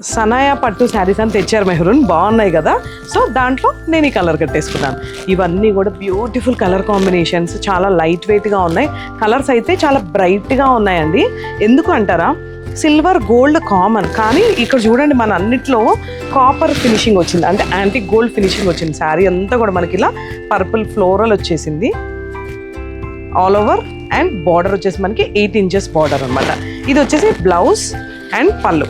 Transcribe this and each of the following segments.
సనాయా పట్టు శారీస్ అని తెచ్చారు మెహరూన్, బాగున్నాయి కదా. సో దాంట్లో నేను ఈ కలర్ కట్టేసుకున్నాను. ఇవన్నీ కూడా బ్యూటిఫుల్ కలర్ కాంబినేషన్స్, చాలా లైట్ వెయిట్గా ఉన్నాయి. కలర్స్ అయితే చాలా బ్రైట్గా ఉన్నాయండి. ఎందుకు అంటారా, సిల్వర్ గోల్డ్ కామన్, కానీ ఇక్కడ చూడండి మన అన్నిట్లో కాపర్ ఫినిషింగ్ వచ్చింది, అంటే యాంటిక్ గోల్డ్ ఫినిషింగ్ వచ్చింది. శారీ అంతా కూడా మనకి ఇలా పర్పుల్ ఫ్లోరల్ వచ్చేసింది ఆల్ ఓవర్, అండ్ బార్డర్ వచ్చేసి మనకి 8 ఇంచెస్ బార్డర్ అనమాట. ఇది వచ్చేసి బ్లౌజ్ అండ్ పళ్ళు.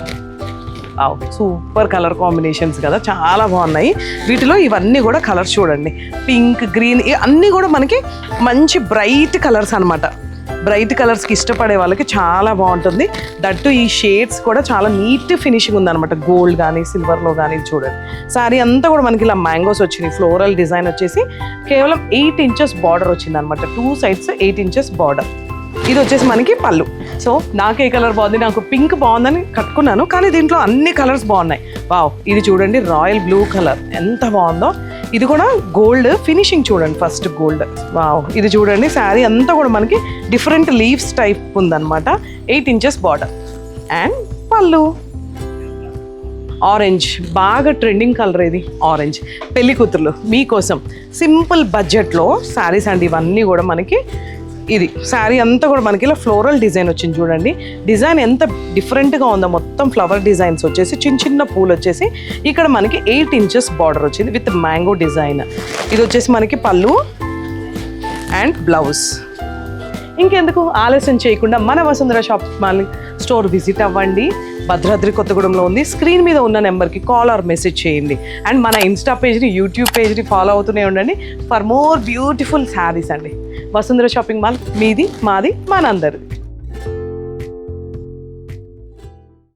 సూపర్ కలర్ కాంబినేషన్స్ కదా, చాలా బాగున్నాయి. వీటిలో ఇవన్నీ కూడా కలర్స్ చూడండి, పింక్, గ్రీన్, అన్నీ కూడా మనకి మంచి బ్రైట్ కలర్స్ అనమాట. బ్రైట్ కలర్స్కి ఇష్టపడే వాళ్ళకి చాలా బాగుంటుంది. దట్టు ఈ షేడ్స్ కూడా చాలా నీట్ ఫినిషింగ్ ఉందన్నమాట, గోల్డ్ కానీ సిల్వర్లో కానీ. చూడండి శారీ అంతా కూడా మనకి ఇలా మ్యాంగోస్ వచ్చినాయి, ఫ్లోరల్ డిజైన్ వచ్చేసి కేవలం 8 ఇంచెస్ బార్డర్ వచ్చింది అనమాట. 2 sides 8 ఇంచెస్ బార్డర్. ఇది వచ్చేసి మనకి పళ్ళు. సో నాకు ఏ కలర్ బాగుంది, నాకు పింక్ బాగుందని కట్టుకున్నాను, కానీ దీంట్లో అన్ని కలర్స్ బాగున్నాయి. వావ్, ఇది చూడండి రాయల్ బ్లూ కలర్ ఎంత బాగుందో. ఇది కూడా గోల్డ్ ఫినిషింగ్ చూడండి, ఫస్ట్ గోల్డ్. వావ్, ఇది చూడండి శారీ అంతా కూడా మనకి డిఫరెంట్ లీవ్స్ టైప్ ఉందన్నమాట. 8 ఇంచెస్ బార్డర్ అండ్ పళ్ళు. ఆరెంజ్, బాగా ట్రెండింగ్ కలర్ ఇది ఆరెంజ్. పెళ్లి కూతుర్లు మీకోసం సింపుల్ బడ్జెట్లో శారీస్ అండి ఇవన్నీ కూడా మనకి. ఇది శారీ అంతా కూడా మనకి ఇలా ఫ్లోరల్ డిజైన్ వచ్చింది చూడండి. డిజైన్ ఎంత డిఫరెంట్గా ఉందో, మొత్తం ఫ్లవర్ డిజైన్స్ వచ్చేసి చిన్న చిన్న పూలు వచ్చేసి ఇక్కడ మనకి 8 ఇంచెస్ బార్డర్ వచ్చింది విత్ మ్యాంగో డిజైన్. ఇది వచ్చేసి మనకి పళ్ళు అండ్ బ్లౌజ్. ఇంకెందుకు ఆలస్యం చేయకుండా మన Vasundhara shopping mall store visit అవ్వండి. భద్రాద్రి కొత్తగూడెంలో ఉంది. స్క్రీన్ మీద ఉన్న నెంబర్కి కాల్ ఆర్ మెసేజ్ చేయండి. అండ్ మన ఇన్స్టా పేజ్ని, యూట్యూబ్ పేజ్ని ఫాలో అవుతూనే ఉండండి ఫర్ మోర్ బ్యూటిఫుల్ శారీస్ అండి. వసుంధర షాపింగ్ మాల్ మీది, మాది, మనందరిది.